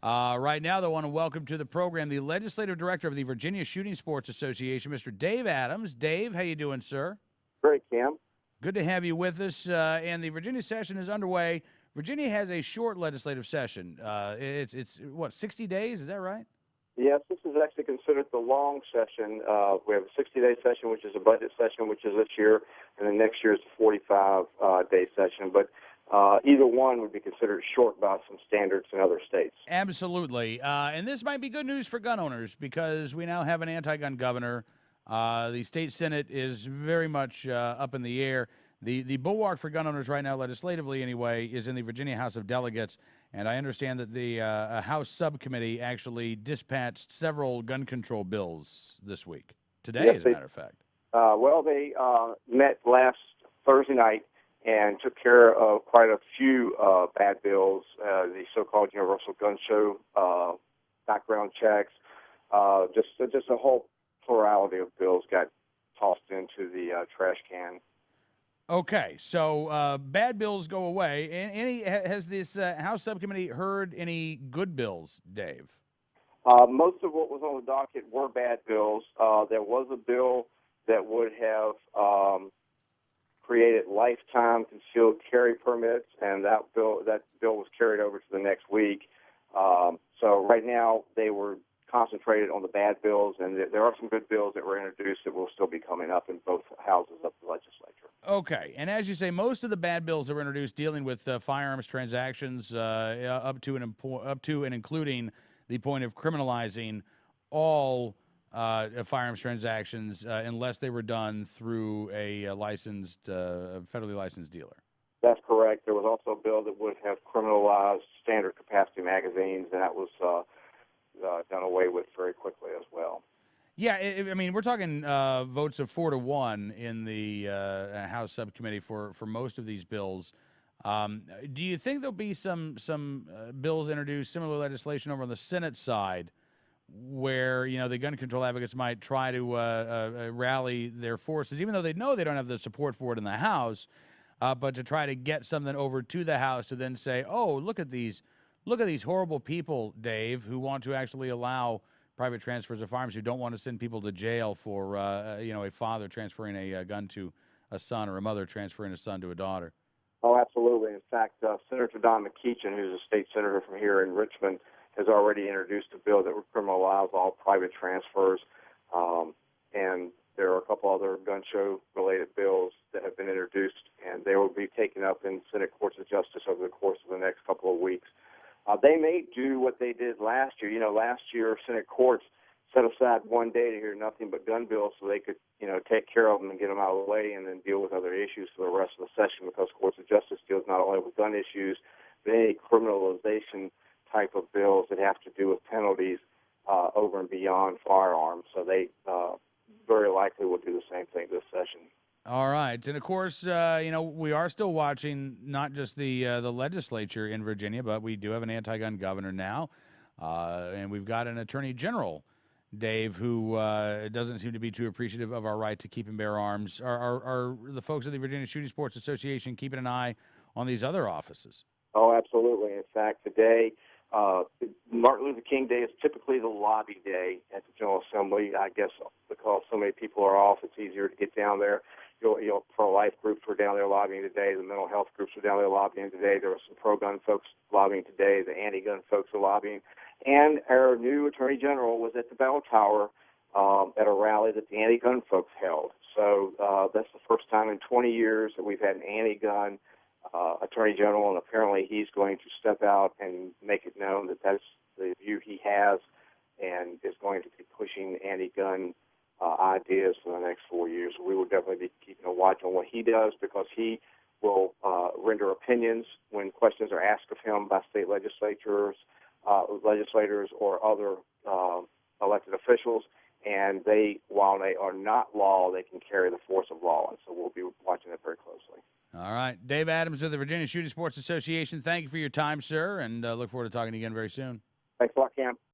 Right now, though, I want to welcome to the program the Legislative Director of the Virginia Shooting Sports Association, Mr. Dave Adams. Dave, how you doing, sir? Great, Cam. Good to have you with us. And the Virginia session is underway. Virginia has a short legislative session. It's what, 60 days? Is that right? Yes, this is actually considered the long session. We have a 60-day session, which is a budget session, which is this year, and then next year is a 45-day session. But either one would be considered short by some standards in other states. Absolutely. And this might be good news for gun owners because we now have an anti-gun governor. The state Senate is very much up in the air. The bulwark for gun owners right now, legislatively anyway, is in the Virginia House of Delegates. And I understand that the House subcommittee actually dispatched several gun control bills this week. Today, Yes, as a matter of fact. they met last Thursday night and took care of quite a few bad bills, the so-called universal gun show, background checks, just a whole plurality of bills got tossed into the trash can. Okay, so bad bills go away. Has this House subcommittee heard any good bills, Dave? Most of what was on the docket were bad bills. There was a bill that would have created lifetime concealed carry permits, and that bill was carried over to the next week. So right now they were concentrated on the bad bills, and there are some good bills that were introduced that will still be coming up in both houses of the legislature. Okay, and as you say, most of the bad bills that were introduced dealing with firearms transactions, up to and including the point of criminalizing all firearms transactions unless they were done through a federally licensed dealer. That's correct. There was also a bill that would have criminalized standard capacity magazines, and that was done away with very quickly as well. Yeah, I mean, we're talking votes of 4-1 in the House subcommittee for most of these bills. Do you think there'll be some bills introduced, similar legislation over on the Senate side, where the gun control advocates might try to rally their forces, even though they know they don't have the support for it in the House, but to try to get something over to the House to then say, oh, look at these horrible people, Dave, who want to actually allow private transfers of firearms, who don't want to send people to jail for a father transferring a gun to a son or a mother transferring a son to a daughter. Oh, absolutely. In fact, Senator Don McKeechin, who's a state senator from here in Richmond, has already introduced a bill that would criminalize all private transfers. And there are a couple other gun show-related bills that have been introduced, and they will be taken up in Senate Courts of Justice over the course of the next couple of weeks. They may do what they did last year. Last year, Senate courts set aside one day to hear nothing but gun bills so they could, take care of them and get them out of the way and then deal with other issues for the rest of the session, because Courts of Justice deals not only with gun issues, but any criminalization type of bills that have to do with penalties over and beyond firearms. So they very likely will do the same thing this session. All right, and of course, we are still watching not just the legislature in Virginia, but we do have an anti-gun governor now, and we've got an attorney general, Dave, who doesn't seem to be too appreciative of our right to keep and bear arms. Are the folks of the Virginia Shooting Sports Association keeping an eye on these other offices? Oh, absolutely. In fact, today, Martin Luther King Day is typically the lobby day at the General Assembly. I guess because so many people are off, it's easier to get down there. Pro-life groups were down there lobbying today. The mental health groups were down there lobbying today. There were some pro-gun folks lobbying today. The anti-gun folks are lobbying. And our new Attorney General was at the Bell Tower at a rally that the anti-gun folks held. So that's the first time in 20 years that we've had an anti-gun Attorney General, and apparently he's going to step out and make it known that that's the view he has and is going to be pushing anti-gun ideas for the next 4 years. We will definitely be keeping a watch on what he does, because he will render opinions when questions are asked of him by state legislators or other elected officials. And while they are not law, they can carry the force of law. And so we'll be watching it very closely. All right. Dave Adams of the Virginia Shooting Sports Association, thank you for your time, sir, and look forward to talking to you again very soon. Thanks a lot, Cam.